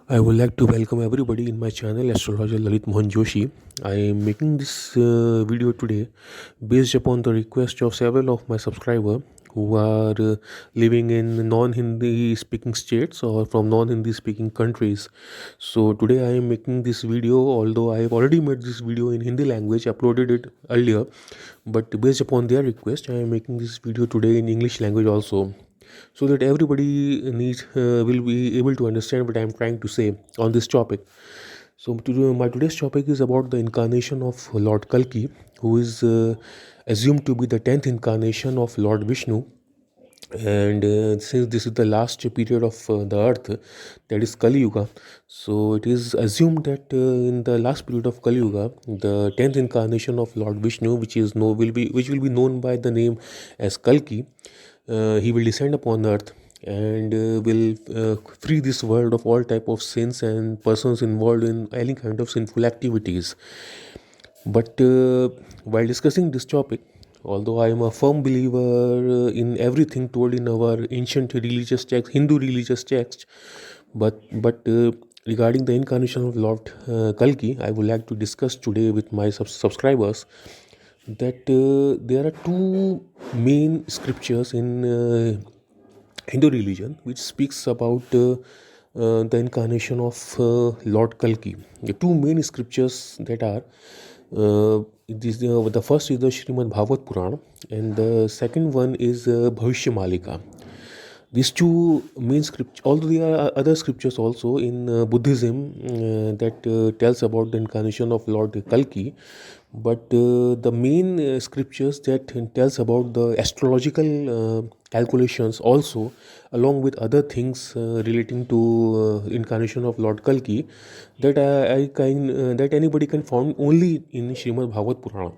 I would like to welcome everybody in my channel Astrologer Lalit Mohan Joshi. I am making this video today based upon the request of several of my subscribers who are living in non-Hindi speaking states or from non-Hindi speaking countries. So today I am making this video, although I have already made this video in Hindi language, uploaded it earlier, but based upon their request I am making this video today in English language also, so that everybody will be able to understand what I am trying to say on this topic. So my today's topic is about the incarnation of Lord Kalki, who is assumed to be the 10th incarnation of Lord Vishnu. And since this is the last period of the earth, that is Kali Yuga, so it is assumed that in the last period of Kali Yuga, the 10th incarnation of Lord Vishnu, which will be known by the name as Kalki, he will descend upon earth and will free this world of all type of sins and persons involved in any kind of sinful activities. But while discussing this topic, although I am a firm believer in everything told in our ancient religious text, Hindu religious text, but regarding the incarnation of Lord Kalki, I would like to discuss today with my subscribers that there are two main scriptures in Hindu religion which speaks about the incarnation of Lord Kalki. The two main scriptures that are the first is the Srimad Bhagavad Purana and the second one is Bhavishya Malika. These two main scriptures, although there are other scriptures also in Buddhism that tells about the incarnation of Lord Kalki, but the main scriptures that tells about the astrological calculations also, along with other things relating to incarnation of Lord Kalki, that anybody can find only in Srimad Bhagavad Purana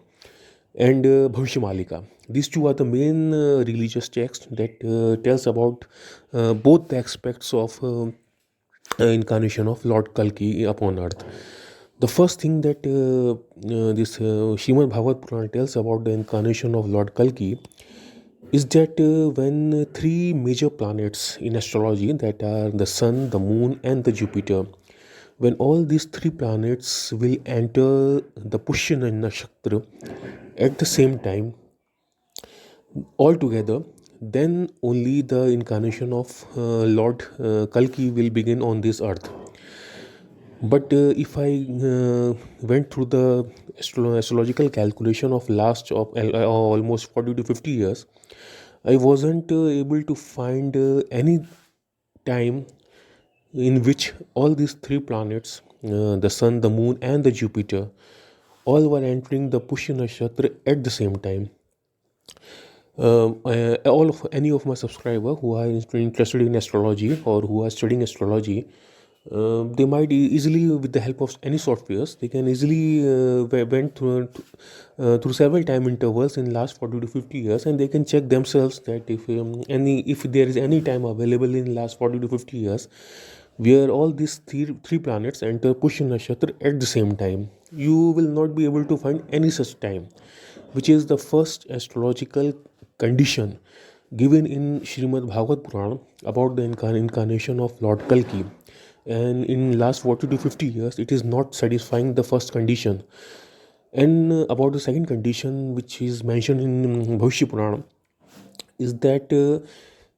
and Bhavishya Malika. These two are the main religious texts that tells about both the aspects of incarnation of Lord Kalki upon earth. The first thing that this Srimad Bhagavad Purana tells about the incarnation of Lord Kalki is that when three major planets in astrology, that are the Sun, the Moon, and the Jupiter, when all these three planets will enter the Pushya Nakshatra at the same time, all together, then only the incarnation of Lord Kalki will begin on this earth. But if I went through the astrological calculation of last of almost 40 to 50 years, I wasn't able to find any time in which all these three planets, the Sun, the Moon, and the Jupiter, all were entering the Pushya Nakshatra at the same time. All of any of my subscribers who are interested in astrology or who are studying astrology, they might easily, with the help of any softwares, they can easily went through several time intervals in last 40 to 50 years, and they can check themselves that if there is any time available in last 40 to 50 years where all these three planets enter Pushya Nakshatra at the same time, you will not be able to find any such time, which is the first astrological condition given in Srimad Bhagavad Purana about the incarnation of Lord Kalki. And in last 40 to 50 years, it is not satisfying the first condition. And about the second condition, which is mentioned in Bhavishya Purana, is that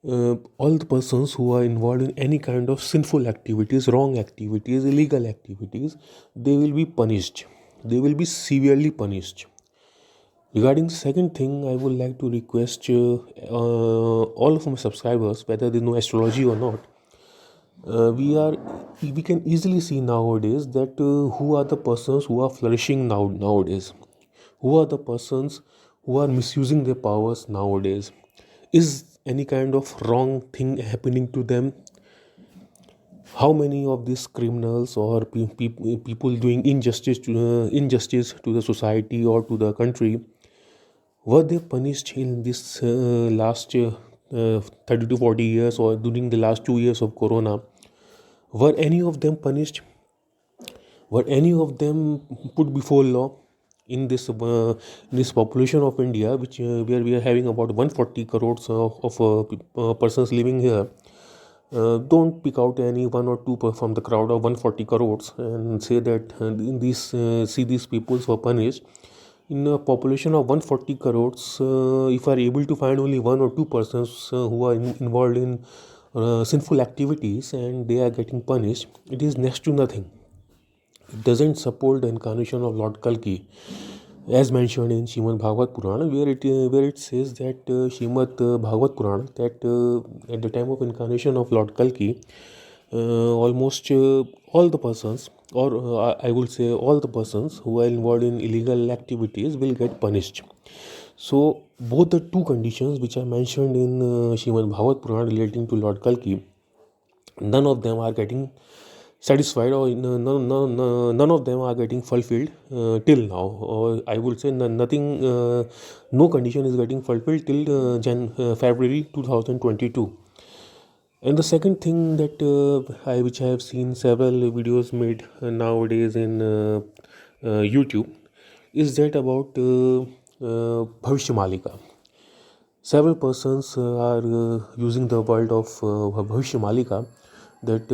all the persons who are involved in any kind of sinful activities, wrong activities, illegal activities, they will be punished. They will be severely punished. Regarding the second thing, I would like to request all of my subscribers, whether they know astrology or not, we can easily see nowadays that who are the persons who are flourishing nowadays, who are the persons who are misusing their powers nowadays. Is any kind of wrong thing happening to them? How many of these criminals or people doing injustice to the society or to the country, were they punished in this last 30 to 40 years or during the last 2 years of Corona? Were any of them punished? Were any of them put before law in this population of India, which where we are having about 140 crores of persons living here? Don't pick out any one or two from the crowd of 140 crores and say that see these peoples were punished. In a population of 140 crores, if are able to find only one or two persons who are involved in sinful activities and they are getting punished, it is next to nothing. It doesn't support the incarnation of Lord Kalki, as mentioned in Srimad Bhagavad Purana, where it says that Srimad Bhagavad Purana that at the time of incarnation of Lord Kalki, almost all the persons, or I would say all the persons who are involved in illegal activities will get punished. So both the two conditions which are mentioned in Srimad Bhagavad Purana relating to Lord Kalki, none of them are getting satisfied, or none of them are getting fulfilled till now, or I would say nothing, no condition is getting fulfilled till February 2022. And the second thing that which I have seen several videos made nowadays in YouTube, is that about Bhavishya Malika. Several persons are using the word of Bhavishya Malika, that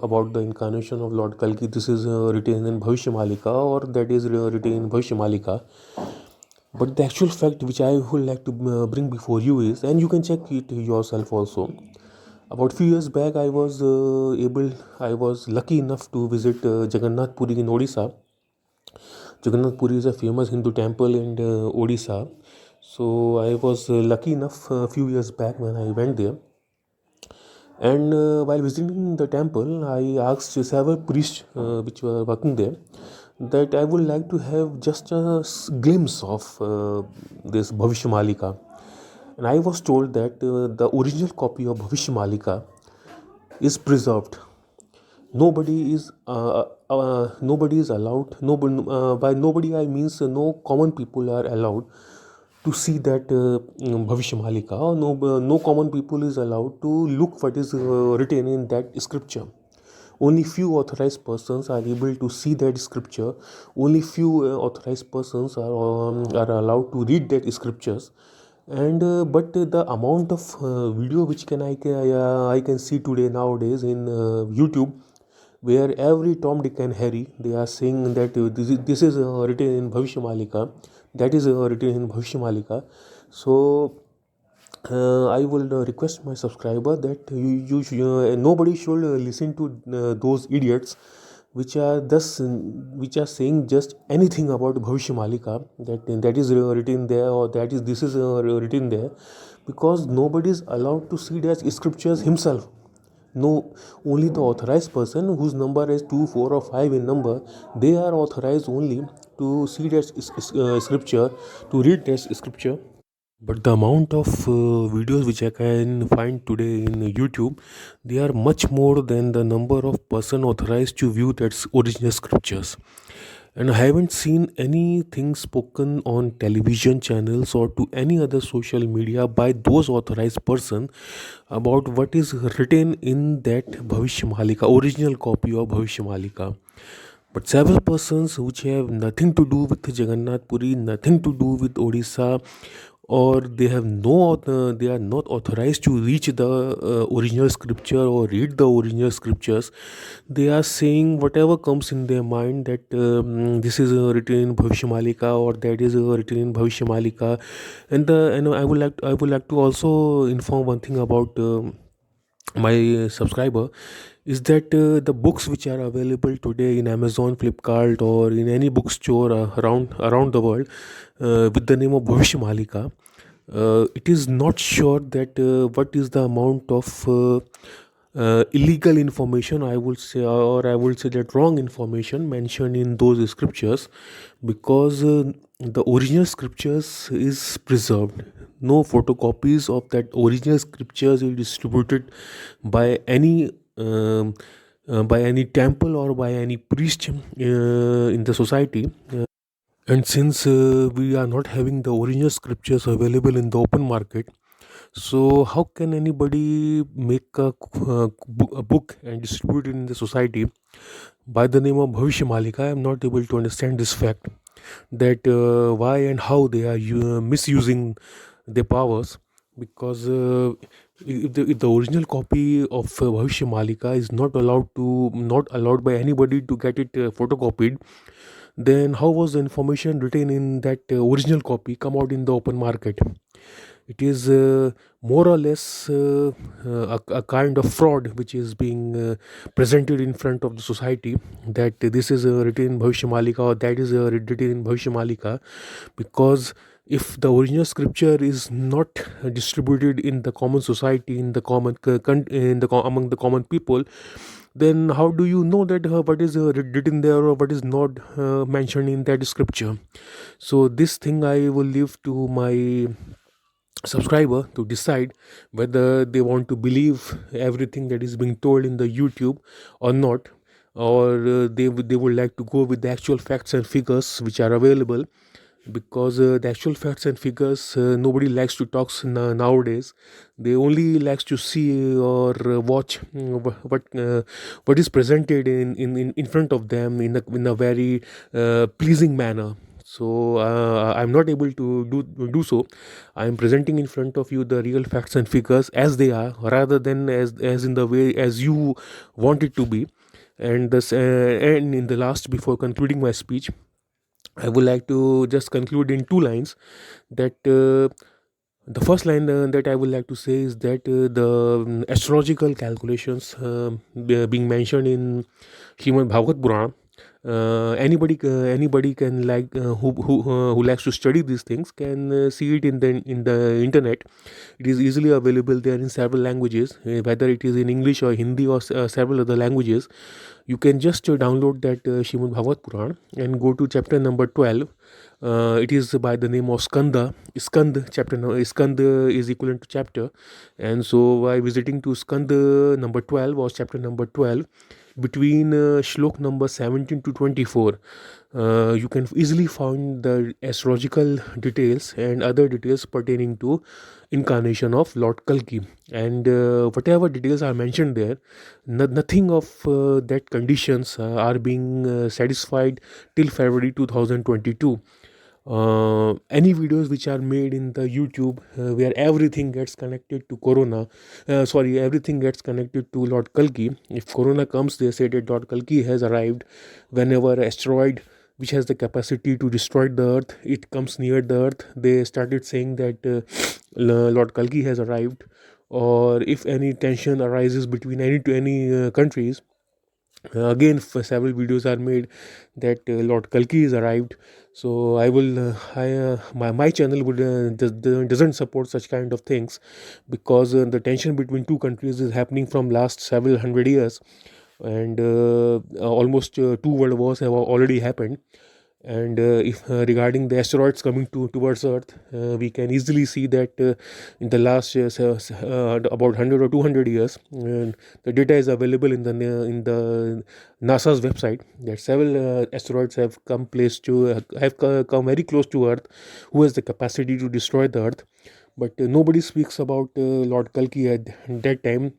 about the incarnation of Lord Kalki. This is written in Bhavishya Malika, or that is written in Bhavishya Malika. But the actual fact which I would like to bring before you is, and you can check it yourself also. About few years back, I was lucky enough to visit Jagannath Puri in Odisha. Jagannath Puri is a famous Hindu temple in Odisha. So I was lucky enough a few years back when I went there. And while visiting the temple, I asked several priests which were working there that I would like to have just a glimpse of this Bhavishya Malika. And I was told that the original copy of Bhavishya Malika is preserved. Nobody is allowed. By nobody I means no common people are allowed to see that Bhavishya Malika. No common people is allowed to look what is written in that scripture. Only few authorized persons are able to see that scripture. Only few authorized persons are allowed to read that scriptures. And but the amount of video which I can see today nowadays in YouTube, where every Tom, Dick and Harry, they are saying that this is written in Bhavishya Malika, that is written in Bhavishya Malika. So I will request my subscriber that nobody should listen to those idiots which are saying just anything about Bhavishya Malika, that is written there, or this is written there, because nobody is allowed to see that scriptures himself. No, only the authorized person whose number is 2, 4 or 5 in number, they are authorized only to see that scripture, to read that scripture. But the amount of videos which I can find today in YouTube, they are much more than the number of person authorized to view that original scriptures. And I haven't seen anything spoken on television channels or to any other social media by those authorized person about what is written in that Bhavishya Malika, original copy of Bhavishya Malika. But several persons which have nothing to do with Jagannath Puri, nothing to do with Odisha, or they are not authorized to reach the original scripture or read the original scriptures. They are saying whatever comes in their mind, that this is written in Bhavishya Malika, or that is written in Bhavishya Malika. And I would like to also inform one thing about my subscriber, is that the books which are available today in Amazon, Flipkart, or in any bookstore around the world with the name of Bhavishya Malika, it is not sure that what is the amount of illegal information, I would say, or I would say that wrong information mentioned in those scriptures, because the original scriptures is preserved. No photocopies of that original scriptures is distributed by any temple or by any priest in the society. And since we are not having the original scriptures available in the open market, so how can anybody make a book and distribute it in the society by the name of Bhavishya Malika? I am not able to understand this fact, that why and how they are misusing their powers, because If the original copy of Bhavishya Malika is not allowed by anybody to get it photocopied, then how was the information written in that original copy come out in the open market? It is more or less a kind of fraud which is being presented in front of the society, that this is written in Bhavishya Malika or that is written in Bhavishya Malika, because if the original scripture is not distributed in the common society, in the among the common people, then how do you know that what is written there or what is not mentioned in that scripture? So this thing I will leave to my subscriber to decide whether they want to believe everything that is being told in the YouTube or not, or they would like to go with the actual facts and figures which are available, because the actual facts and figures nobody likes to talk nowadays. They only likes to see or watch what is presented in front of them in a very pleasing manner. So I'm not able to do so. I'm presenting in front of you the real facts and figures as they are, rather than as in the way as you want it to be. And in the last, before concluding my speech, I would like to just conclude in two lines, that the first line that I would like to say is that the astrological calculations being mentioned in Srimad Bhagavad Purana, anybody can, like who likes to study these things, can see it in the internet. It is easily available there in several languages, whether it is in English or Hindi or several other languages. You can just download that Srimad Bhagavad Puran and go to chapter number 12. It is by the name of Skanda. Skanda is equivalent to chapter, and so by visiting to Skanda number 12 or chapter number 12, between shlok number 17 to 24, you can easily find the astrological details and other details pertaining to incarnation of Lord Kalki. And whatever details are mentioned there, nothing of that conditions are being satisfied till February 2022. Any videos which are made in the YouTube where everything gets connected to Corona, everything gets connected to Lord Kalki. If Corona comes, they say that Lord Kalki has arrived. Whenever asteroid which has the capacity to destroy the earth, it comes near the earth, they started saying that Lord Kalki has arrived. Or if any tension arises between any countries, again several videos are made that Lord Kalki is arrived. So I will my channel would doesn't support such kind of things, because the tension between two countries is happening from last several hundred years, and almost two world wars have already happened. And if regarding the asteroids coming towards Earth, we can easily see that in the last about 100 or 200 years, the data is available in the NASA's website, that several asteroids have come very close to Earth, who has the capacity to destroy the Earth. But nobody speaks about Lord Kalki at that time.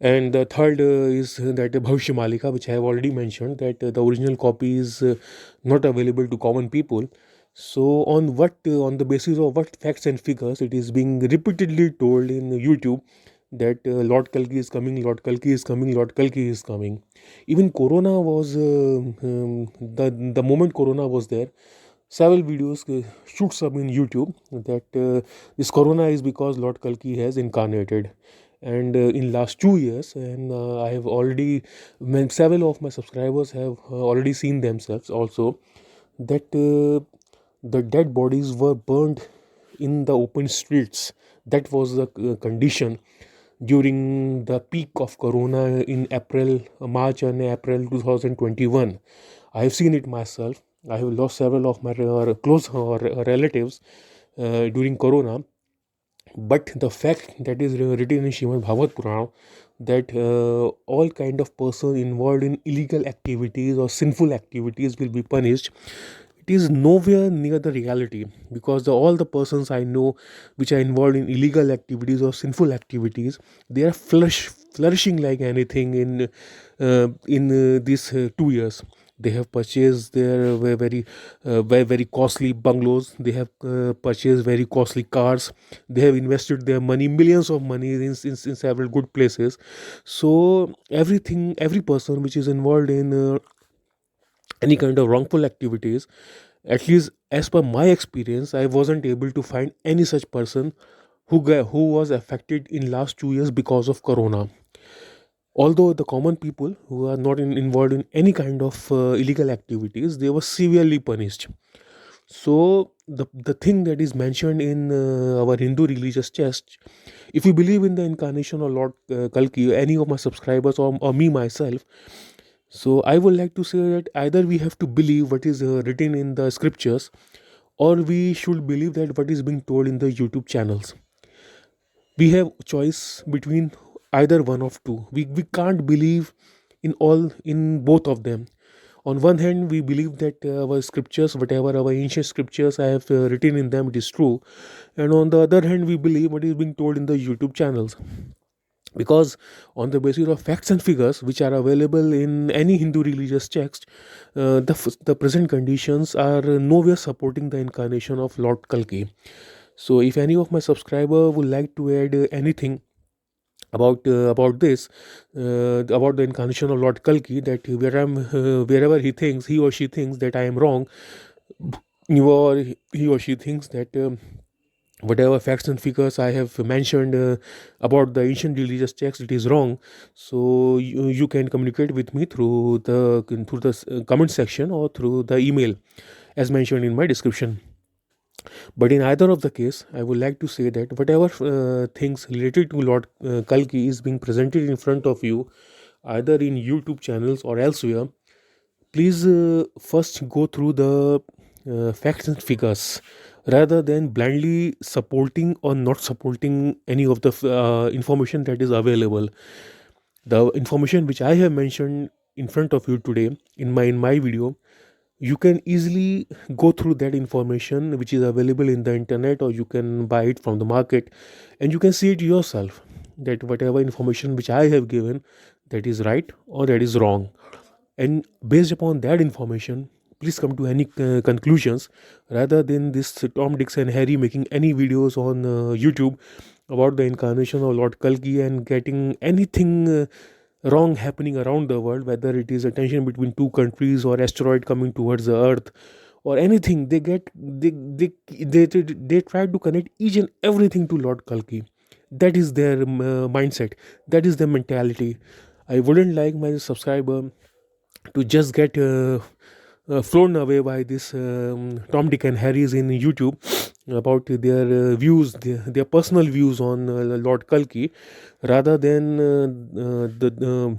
And the third is that Bhavishya Malika, which I have already mentioned, that the original copy is not available to common people. So on the basis of what facts and figures it is being repeatedly told in YouTube, that Lord Kalki is coming, Lord Kalki is coming, Lord Kalki is coming. Even Corona was the moment Corona was there, several videos shoots up in YouTube that this Corona is because Lord Kalki has incarnated. And in last 2 years, and I have already, several of my subscribers have already seen themselves also, that the dead bodies were burned in the open streets. That was the condition during the peak of Corona in March and April 2021. I have seen it myself. I have lost several of my close relatives during Corona. But the fact that is written in Srimad Bhagavad Purana, that all kind of person involved in illegal activities or sinful activities will be punished, it is nowhere near the reality, because all the persons I know which are involved in illegal activities or sinful activities, they are flourishing like anything in these 2 years. They have purchased their very costly bungalows. They have purchased very costly cars. They have invested their money, millions of money, in several good places. So every person which is involved in any kind of wrongful activities, at least as per my experience, I wasn't able to find any such person who was affected in last 2 years because of corona. Although the common people who are not involved in any kind of illegal activities, they were severely punished. So the thing that is mentioned in our Hindu religious text, if you believe in the incarnation of Lord Kalki, any of my subscribers, or me myself, so I would like to say that either we have to believe what is written in the scriptures, or we should believe that what is being told in the YouTube channels. We have choice between either one of two. We can't believe in both of them. On one hand, we believe that our scriptures, whatever our ancient scriptures I have written in them, it is true. And on the other hand, we believe what is being told in the YouTube channels, because on the basis of facts and figures which are available in any Hindu religious text, the present conditions are nowhere supporting the incarnation of Lord Kalki. So if any of my subscriber would like to add anything about this, about the incarnation of Lord Kalki, that wherever he or she thinks that I am wrong, or he or she thinks that whatever facts and figures I have mentioned about the ancient religious text, it is wrong. So you can communicate with me through the comment section or through the email as mentioned in my description. But in either of the case, I would like to say that whatever things related to Lord Kalki is being presented in front of you, either in YouTube channels or elsewhere, please first go through the facts and figures, rather than blindly supporting or not supporting any of the information that is available. The information which I have mentioned in front of you today in my video, you can easily go through that information which is available in the internet, or you can buy it from the market, and you can see it yourself that whatever information which I have given, that is right or that is wrong. And based upon that information, please come to any conclusions, rather than this Tom, Dix and Harry making any videos on YouTube about the incarnation of Lord Kalki and getting anything wrong happening around the world, whether it is a tension between two countries or asteroid coming towards the earth or anything. They try to connect each and everything to Lord Kalki. That is their mindset, that is their mentality. I wouldn't like my subscriber to just get flown away by this Tom, Dick, and Harry's in YouTube about their views, their personal views on Lord Kalki, rather than the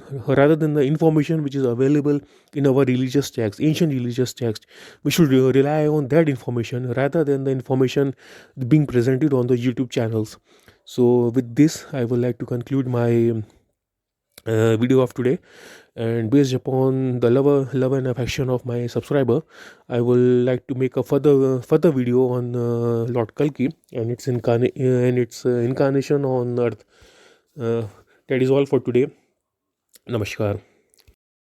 information which is available in our religious text, ancient religious text. We should rely on that information rather than the information being presented on the YouTube channels. So, with this, I would like to conclude my video of today, and based upon the love and affection of my subscriber, I will like to make a further video on Lord Kalki and its incarnation on earth. uh, that is all for today. Namaskar.